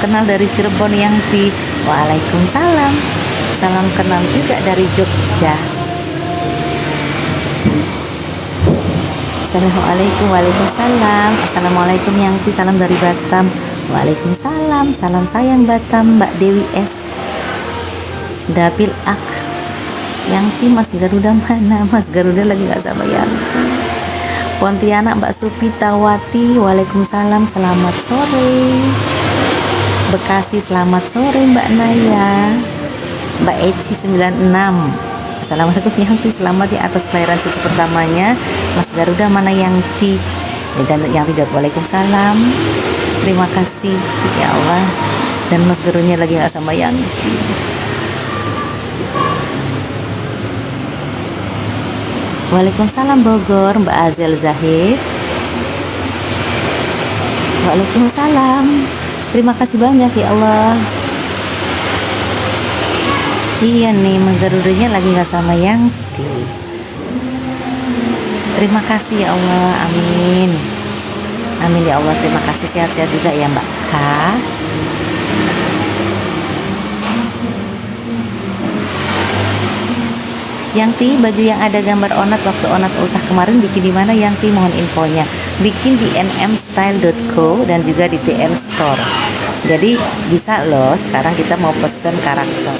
kenal dari Cirebon Yangti. Waalaikumsalam. Salam kenal juga dari Jogja. Assalamualaikum. Waalaikumsalam. Assalamualaikum Yangti, salam dari Batam. Waalaikumsalam. Salam sayang Batam, Mbak Dewi S. Dapil Ak. Yangti, Mas Garuda mana? Mas Garuda lagi gak sama Yangti. Pontianak, Mbak Supitawati. Waalaikumsalam, selamat sore. Bekasi, selamat sore Mbak Naya. Mbak Eci 96. Assalamualaikum Yangti, selamat ya atas kelahiran cucu pertamanya. Mas Garuda mana Yangti? Dan Yangti jawab waalaikumsalam. Terima kasih ya Allah. Dan Mas Garunya lagi gak sama Yangti. Waalaikumsalam Bogor, Mbak Azel Zahid. Waalaikumsalam. Terima kasih banyak ya Allah. Iya nih, Mas Garudanya lagi gak sama Yangti. Terima kasih ya Allah, amin. Amin ya Allah, terima kasih, sehat-sehat juga ya Mbak K. Yangti, baju yang ada gambar onat waktu onat ultah kemarin bikin di mana Yangti? Mohon infonya. Bikin di nmstyle.co dan juga di TN Store. Jadi bisa loh, sekarang kita mau pesen karakter.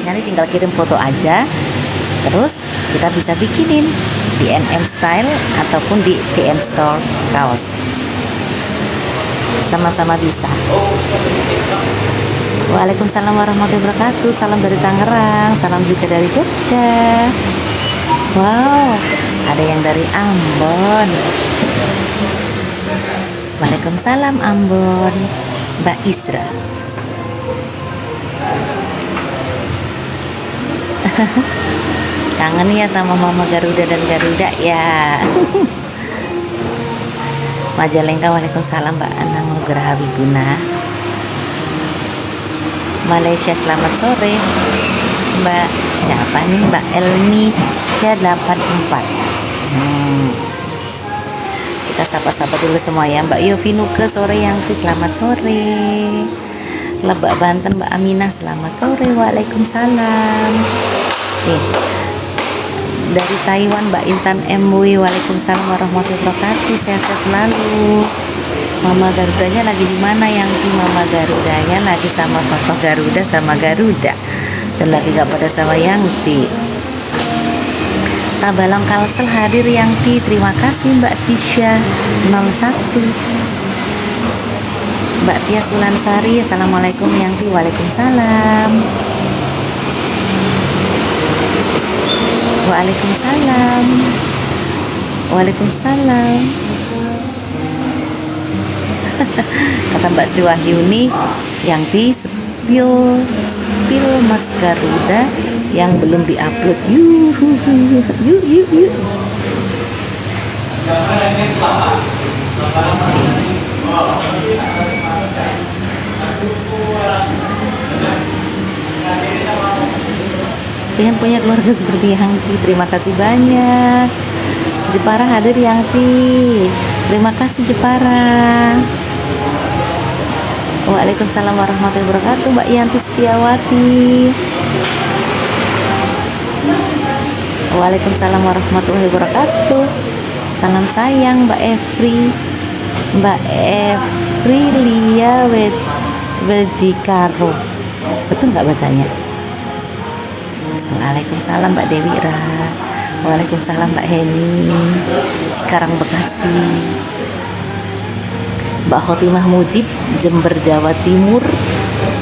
Nanti tinggal kirim foto aja, terus kita bisa bikinin di NM Style ataupun di TN Store kaos. Sama-sama bisa. Waalaikumsalam warahmatullahi wabarakatuh. Salam dari Tangerang, salam juga dari Jogja. Wow, ada yang dari Ambon. Waalaikumsalam Ambon, Mbak Isra. Kangen ya sama Mama Garuda dan Garuda ya. Majalengka, waalaikumsalam Mbak Anang Nugraha Wiguna. Malaysia, selamat sore Mbak siapa nih? Mbak Elmi ya 84. Kita sapa-sapa dulu semua ya. Mbak Yovinuke sore Yangti, selamat sore. Lebak Banten, Mbak Aminah, selamat sore. Waalaikumsalam. Dari Taiwan, Mbak Intan MW, waalaikumsalam warahmatullahi wabarakatuh. Sehat-sehat selalu. Mama Garudanya lagi di mana Yangti? Mama Garudanya lagi sama Papa Garuda sama Garuda, dan lagi gak pada sama Yangti. Tabalang Kalsel hadir Yangti, terima kasih Mbak Sisha 01. Mbak Tias Ulansari, assalamualaikum Yangti. Waalaikumsalam. Waalaikumsalam. Waalaikumsalam. Kata Mbak Sri Wahyuni, Yangti spill Mas Garuda yang belum diupload. Yuk. Pengen punya keluarga seperti Yangti, terima kasih banyak. Jepara hadir Yangti, terima kasih Jepara. Waalaikumsalam warahmatullahi wabarakatuh Mbak Yanti Setiawati. Waalaikumsalam warahmatullahi wabarakatuh. Salam sayang Mbak Efri. Mbak Efri Lia Wedikaro. Betul nggak bacanya? Waalaikumsalam Mbak Dewi Ra. Waalaikumsalam Mbak Heni, Cikarang Bekasi. Mbak Khotimah Mujib, Jember Jawa Timur,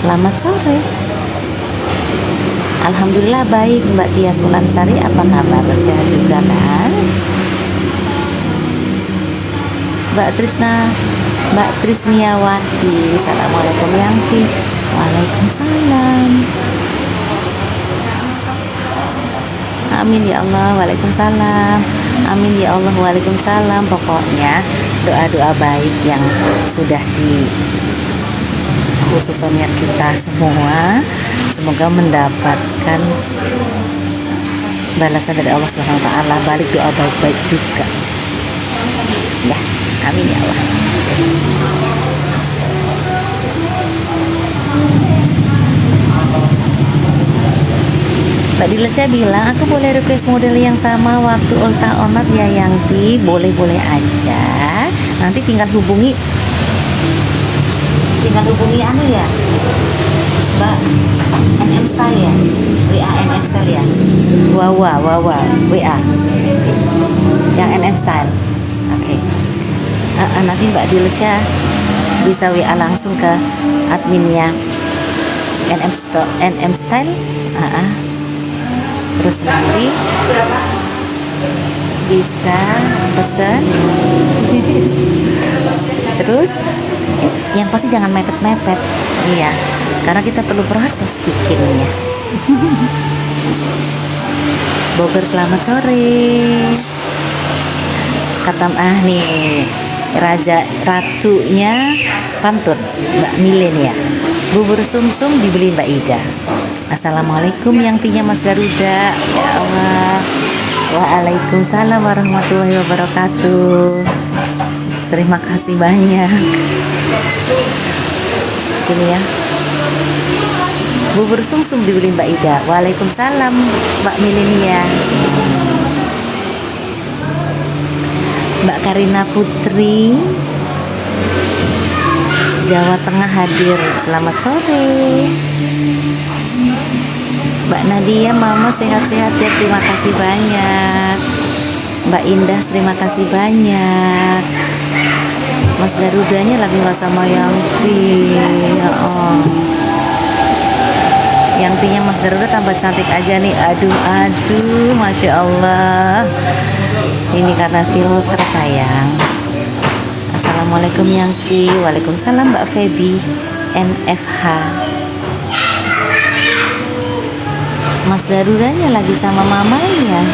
selamat sore. Alhamdulillah baik. Mbak Tias Ulansari, apa kabar? Sehat juga kan? Mbak Trisniawati, assalamualaikum Yangti. Waalaikumsalam. Amin ya Allah, waalaikumsalam. Amin ya Allah, waalaikumsalam. Pokoknya doa-doa baik yang sudah khususnya kita semua, semoga mendapatkan balasan dari Allah Subhanahu wa taala, balik doa baik-baik juga. Ya, amin ya Allah. Dilesya bilang, aku boleh request model yang sama waktu ultah onat ya Yangti. Boleh-boleh aja. Nanti tinggal hubungi anu ya, Mbak NM Style ya, WA NM Style ya, Wawa WA yang NM Style. Oke. Nanti Mbak Dilesya bisa WA langsung ke adminnya NM Style. Terus nanti bisa pesen. Terus yang pasti jangan mepet-mepet, iya, karena kita perlu proses bikinnya. Bogor, selamat sore. Kata nih ratunya pantun Mbak Milen ya, bubur sumsum dibeli Mbak Ida. Assalamualaikum yang tinya Mas Garuda. Ya Allah. Waalaikumsalam warahmatullahi wabarakatuh. Terima kasih banyak. Ini ya, bubur sumsum dibeli Mbak Ida. Waalaikumsalam Mbak Milenia. Mbak Karina Putri, Jawa Tengah hadir. Selamat sore. Mbak Nadia, Mama sehat-sehat ya, terima kasih banyak. Mbak Indah, terima kasih banyak. Mas Garudanya lagi nggak sama Yangti. Yangtinya Mas Garuda tambah cantik aja nih. Aduh, Masya Allah. Ini karena filter sayang. Assalamualaikum Yangti. Waalaikumsalam Mbak Feby NFH. Mas Garudanya lagi sama mamanya.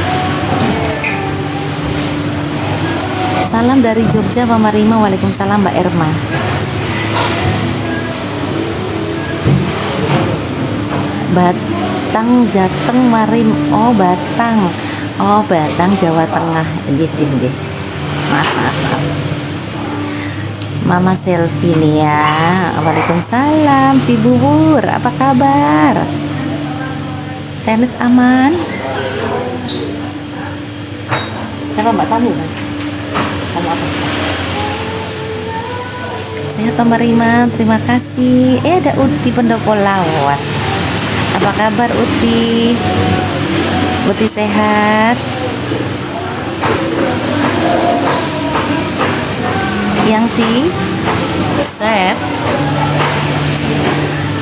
Salam dari Jogja Mama Rima. Waalaikumsalam Mbak Erma. Batang Jateng Marim. Oh Batang Jawa Tengah. Nggih. Maaf. Mama Selfie nih ya. Waalaikumsalam Cibubur. Apa kabar? Tenis aman? Siapa Mbak Tamu kan? Tamu apa sih? Sehat Mama Rima, terima kasih. Ada Uti Pendopo Lawas. Apa kabar Uti? Uti sehat? Yangti? Sep?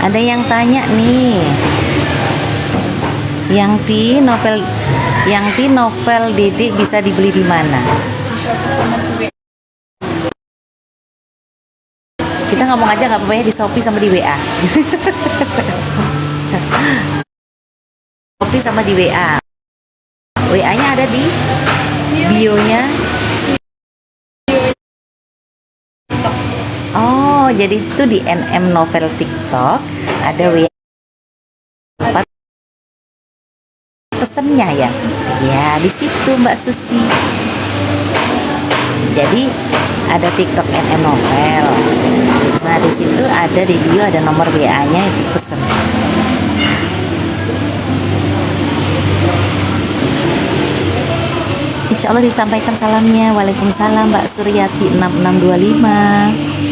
Ada yang tanya nih. Yangti novel Dede bisa dibeli di mana? Kita ngomong aja nggak apa-apa ya, di Shopee sama di WA. Shopee sama di WA. WA-nya ada di bio-nya. Oh, jadi itu di NM Novel TikTok ada WA. Pesennya ya, di situ Mbak Susi. Jadi ada TikTok NM Novel. Nah di situ ada di bio, ada nomor WA-nya itu pesen. Insya Allah disampaikan salamnya. Waalaikumsalam Mbak Suryati 6625.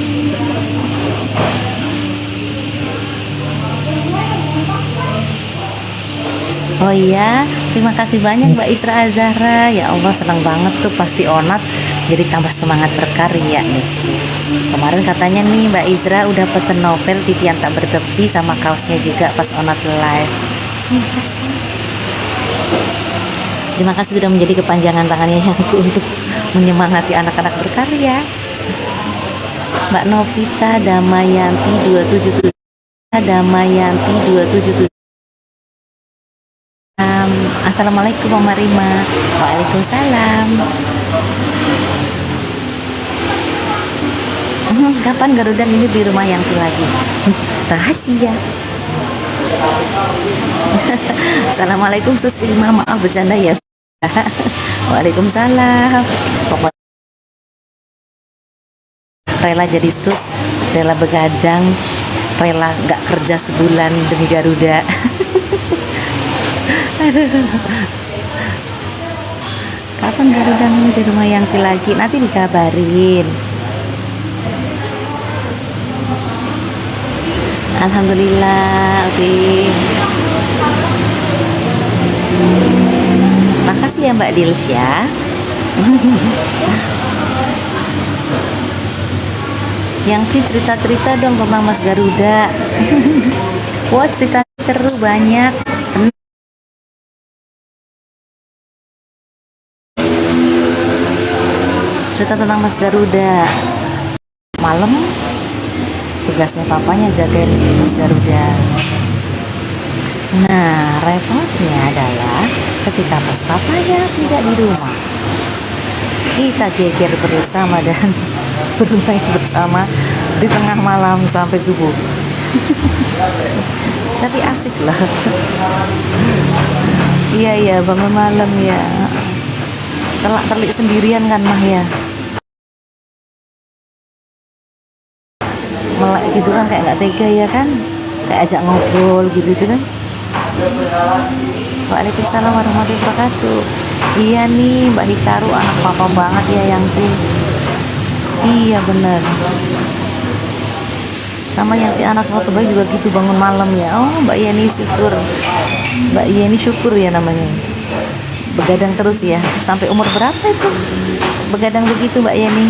Oh iya, terima kasih banyak Mbak Isra Azahra. Ya Allah, senang banget tuh, pasti onat jadi tambah semangat berkarya nih. Kemarin katanya nih Mbak Isra udah pesen novel Titian Tak Bertepi sama kaosnya juga pas onat live. Terima kasih sudah menjadi kepanjangan tangannya yang untuk menyemangati anak-anak berkarya. Mbak Novita Damayanti 277. Assalamualaikum Mama Rima. Waalaikumsalam. Kapan Garuda ini di rumah Yangti lagi? Rahasia. Assalamualaikum Sus Ilma, maaf bercanda ya. Waalaikumsalam. Pokoknya rela jadi sus, rela begadang, rela gak kerja sebulan demi Garuda. Kapan Garuda di rumah Yangti lagi? Nanti dikabarin. Alhamdulillah, oke. Makasih ya Mbak Dilsya. Yangti cerita-cerita dong tentang Mas Garuda. Wah, cerita seru banyak. Senang. Cerita tentang Mas Garuda. Malam tugasnya papanya jagain Mas Garuda. Nah, repotnya adalah ketika pas papanya tidak di rumah, kita geger bersama dan bermain bersama di tengah malam sampai subuh. Tapi asik lah. Iya, bangun malam ya. Telak telik sendirian kan mah ya. Melek gitu kan kayak nggak tega ya kan, kayak ajak ngobrol gitu kan. Waalaikumsalam warahmatullahi wabarakatuh. Iya nih Mbak Hikaru, anak papa banget ya Yangti. Iya bener, sama Yangti anak waktu bayi juga gitu bangun malam ya. Oh Mbak Yeni syukur, Mbak Yeni syukur ya namanya. Begadang terus ya, sampai umur berapa itu begadang begitu Mbak Yeni?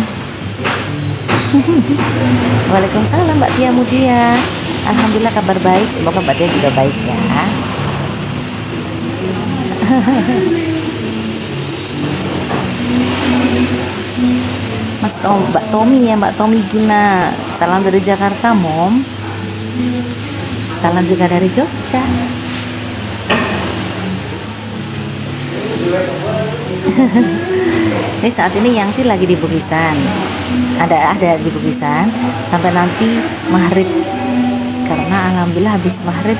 Waalaikumsalam Mbak Tia Mudia. Alhamdulillah kabar baik, semoga Mbak Tia juga baik ya. Mbak Tommy ya, Mbak Tommy Gina. Salam dari Jakarta Mom. Salam juga dari Jogja. Ini saat ini Yangti lagi di Bugisan. Ada di Bugisan sampai nanti maghrib. Karena alhamdulillah habis maghrib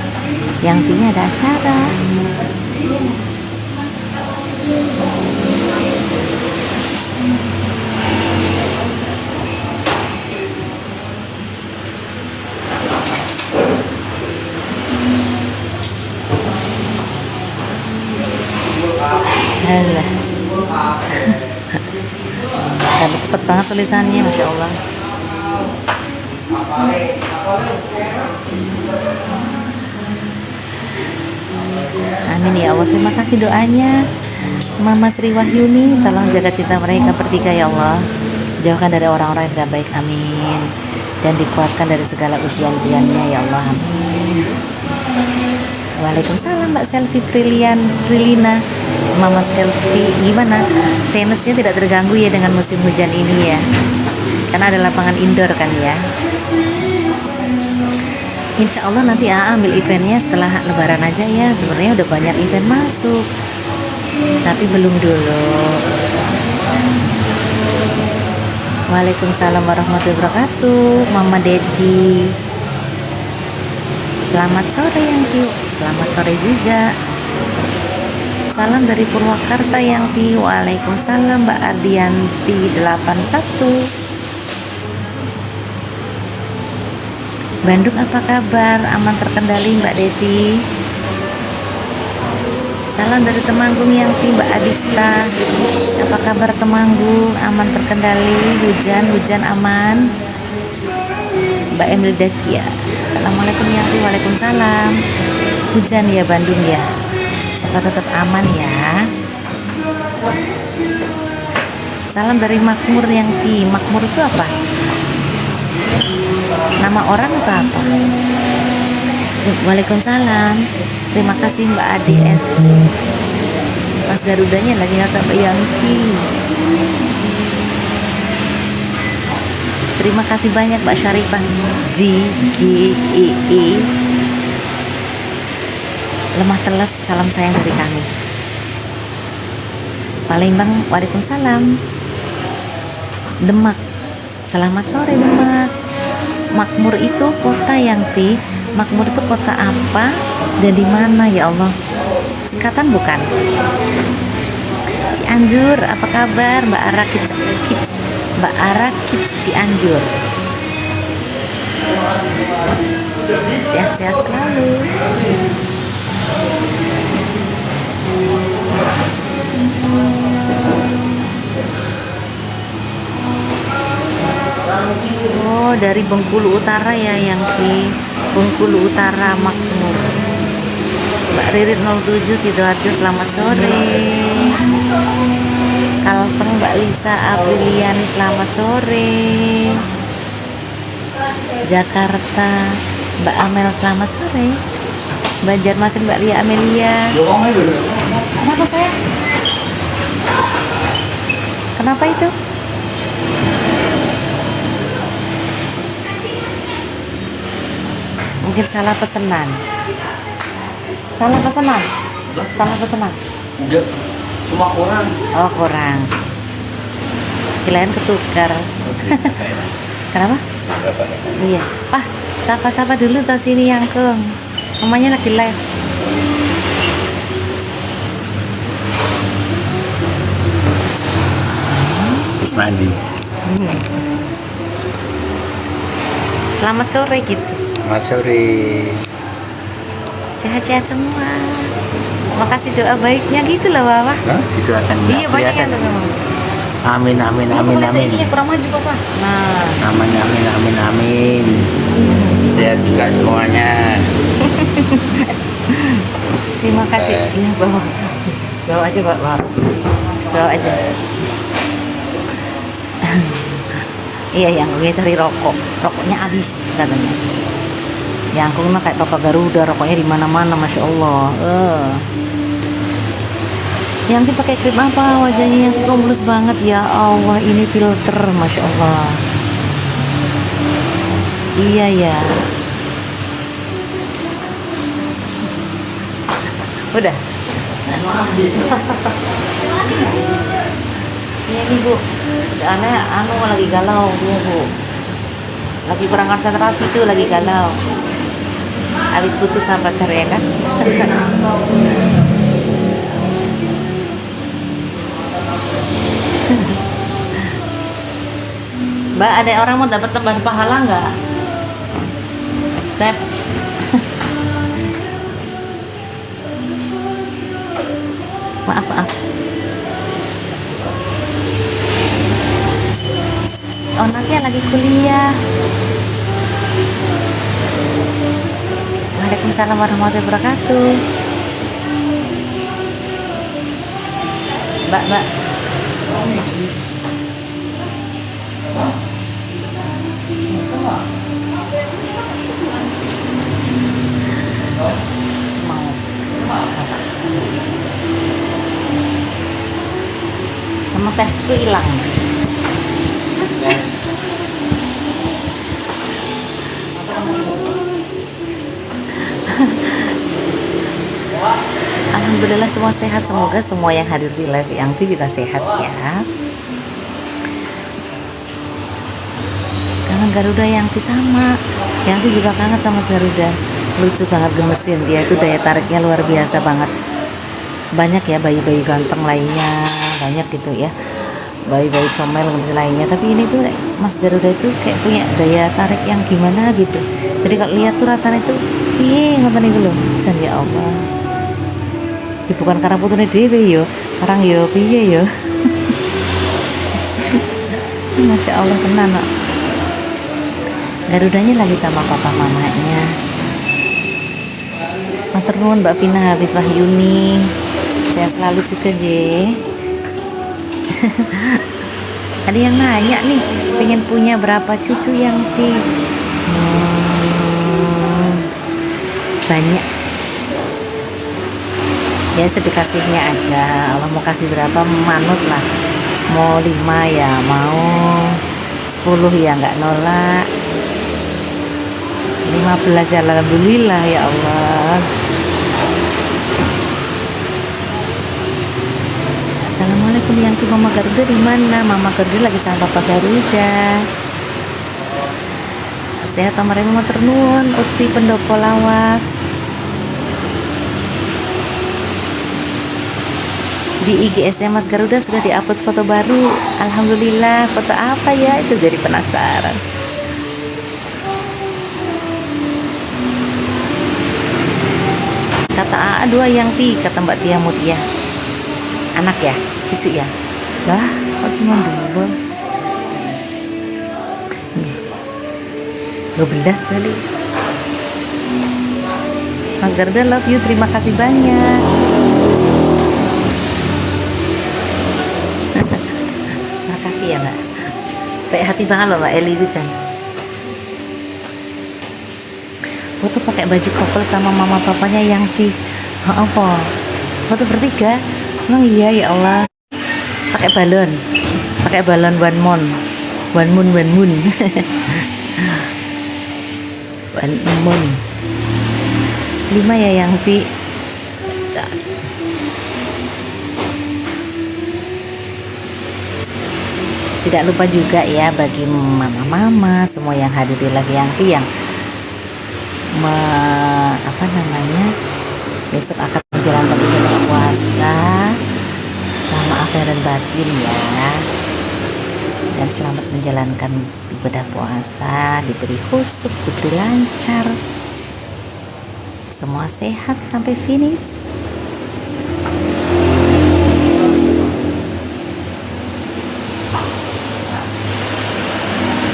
Yangtinya ada acara. Alah. Tapi cepet banget tulisannya, Masya Allah. Amin ya Allah, terima kasih doanya Mama Sri Wahyuni. Tolong jaga cinta mereka bertiga ya Allah, jauhkan dari orang-orang yang tidak baik, amin. Dan dikuatkan dari segala ujian-ujiannya ya Allah, amin. Waalaikumsalam Mbak Selfie Prilina. Mama Selfie, gimana? Tenisnya tidak terganggu ya dengan musim hujan ini ya? Karena ada lapangan indoor kan ya. Insya Allah nanti ambil eventnya setelah lebaran aja ya. Sebenarnya udah banyak event masuk, tapi belum dulu. Waalaikumsalam warahmatullahi wabarakatuh. Mama Dedi, selamat sore Yangti. Selamat sore juga. Salam dari Purwakarta Yangti. Waalaikumsalam Mbak Ardianti 81. Bandung apa kabar? Aman terkendali Mbak Devi. Salam dari Temanggung Yangti, Mbak Adista. Apa kabar Temanggung? Aman terkendali, hujan aman. Mbak Emil Dakia. Assalamualaikum Yangti. Waalaikumsalam. Hujan ya Bandung ya. Semoga tetap aman ya. Salam dari Makmur Yangti. Makmur itu apa? Nama orang atau apa? Waalaikumsalam. Terima kasih Mbak ADS. Mas Garudanya lagi nggak sampai Yangti. Terima kasih banyak Mbak Syarifah GGEE. Lemah teles, salam sayang dari kami. Palembang, waalaikumsalam. Demak, selamat sore Demak. Makmur itu kota Yangti. Makmur itu kota apa dan di mana ya Allah? Singkatan bukan? Cianjur, apa kabar Mbak Ara Kids? Mbak Ara Kids Cianjur. Sehat-sehat selalu. Oh, dari Bengkulu Utara ya, yang di Bengkulu Utara Makmur. Mbak Ririt 07 Sidoarjo, selamat sore. Kalpeng Mbak Lisa Apriliani, selamat sore. Jakarta Mbak Amel, selamat sore. Banjarmasin Mbak Lia Amelia. Kenapa saya? Kenapa itu? Mungkin salah pesanan. Salah pesanan. Salah pesanan. Enggak, cuma kurang. Oh, kurang. Kirain ketukar. Kenapa? Iya. Pak, sapa-sapa dulu tas sini yang ke. Mamanya lagi live. Ismandi. Selamat sore gitu. Selamat sore. Sehat-sehat semua. Makasih doa baiknya gitu loh, Bapak. Hah? Didoakan. Iya, banyak yang doa. Amin, amin, amin, amin. Iya, kurang maju, Bapak. Nah, Amin, amin, amin, amin. Sehat juga semuanya. terima kasih. Iya, Bapak. Bawa aja, Bapak. Bawa aja. Iya, yang gue cari rokoknya habis katanya. Yang aku kayak Papa Garuda, rokoknya di mana-mana, masya Allah. Yang pakai krim apa wajahnya, yang kok mulus banget ya Allah, ini filter, masya Allah. Iya ya. Udah. Iya nih Bu, soalnya anu lagi galau dia Bu, lagi kurang konsentrasi tuh, lagi galau. Habis putus sama pacar ya kan? Mbak, ada orang mau dapat tambahan pahala nggak? Sep. Maaf. Anaknya lagi kuliah. Waalaikumsalam warahmatullahi wabarakatuh. Mbak. Sama tehku hilang. Alhamdulillah semua sehat, semoga semua yang hadir di live Yangti juga sehat ya. Kangen Garuda Yangti, sama Yangti juga kangen sama Garuda. Lucu banget, gemesin dia, itu daya tariknya luar biasa banget. Banyak ya bayi-bayi ganteng lainnya, banyak gitu ya, bayi-bayi comel gemes lainnya, tapi ini tuh Mas Garuda itu kayak punya daya tarik yang gimana gitu. Jadi kalau lihat tuh rasanya tuh ngoten niku lho, ya Allah. Ya, bukan karena putune dhewe yo, orang yo piye yo. Masya Allah tenan kok. Garudanya lagi sama papa mamanya. Matur nuwun Mbak Vina habis Wahyuni. Saya selalu juga je. Ada yang nanya nih, pengen punya berapa cucu yang banyak. Ya sedekasihnya aja, Allah mau kasih berapa manut lah. Mau 5 ya mau, 10 ya nggak nolak, 15 ya alhamdulillah ya Allah. Assalamualaikum Yangti, Mama Garuda di mana? Mama Garuda lagi sama Papa Garuda. Sehat Tamarema matur nuwun, Ukti Pendopo Lawas. Di IGS-nya Mas Garuda sudah diupload foto baru. Alhamdulillah, foto apa ya? Itu jadi penasaran. Kata AA 2 Yangti, kata Mbak Tia Mutia. Anak ya? Cucu ya? Lah, kok cuma 2? 12 kali. Mas Garda love you, terima kasih banyak. Makasih ya Mbak. Baik hati banget loh Mbak Eli itu Jan. Foto pakai baju couple sama mama papanya yang di apa? Foto bertiga. Emang iya ya Allah. Pakai balon one moon. One moon. One moon. 5 ya yang di cerdas. Tidak lupa juga ya bagi mama-mama semua yang hadir di live yang besok akan menjalankan ibadah puasa sama akhir dan batin ya, dan selamat menjalankan ibadah puasa, diberi khusyuk, diberi lancar, semua sehat sampai finish.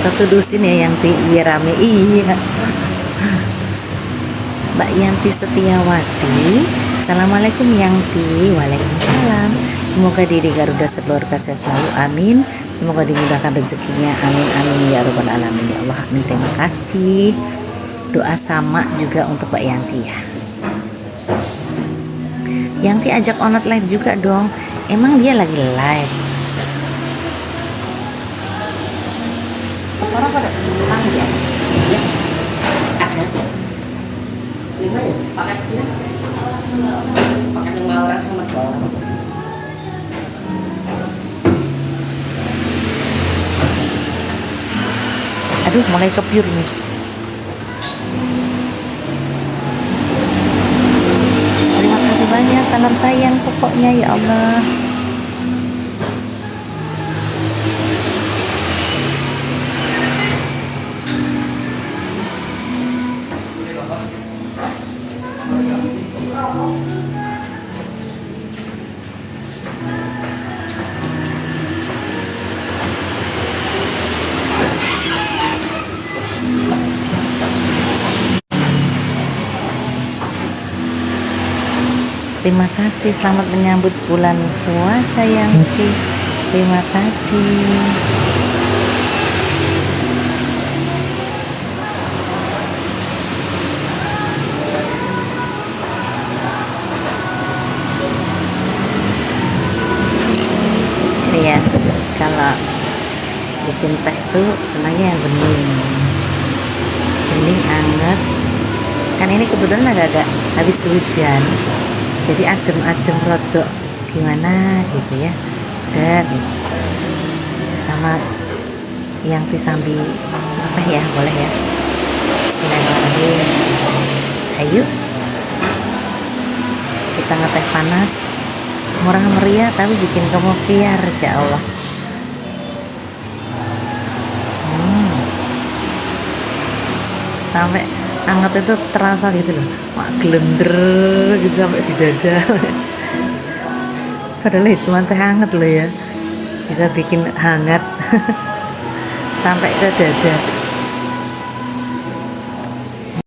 Satu dusin ya yang biar rame. Iya. Mbak Yanti Setiawati, Assalamualaikum Yanti. Waalaikumsalam. Semoga Dede Garuda sekeluarga sehat selalu, amin. Semoga dimudahkan rezekinya, amin amin ya robbal alamin ya Allah, amin. Terima kasih. Doa sama juga untuk Mbak Yanti ya. Yanti ajak Onat live juga dong. Emang dia lagi live? Sekarang pada pulang di atas. Ya. Ada. 5 ya? Pakai 5 orang sama 2 orang. Aduh, mulai kepiur nih. Terima kasih banyak, salam sayang pokoknya ya Allah. Terima kasih, selamat menyambut bulan puasa Yanti. Terima kasih. Ya, kalau bikin teh tuh senangnya yang bening anget. Kan ini kebetulan agak-agak habis hujan, jadi adem rodok gimana gitu ya, segar gitu. Sama yang disambi teh ya, boleh ya. Bismillahirrahmanirrahim. Ayo kita ngeteh panas, murah meriah tapi bikin kamu piar ya Allah. Sampai hangat itu terasa gitu loh, mak gelender gitu sampai di dada. Padahal itu teh hangat loh ya, bisa bikin hangat sampai ke dada.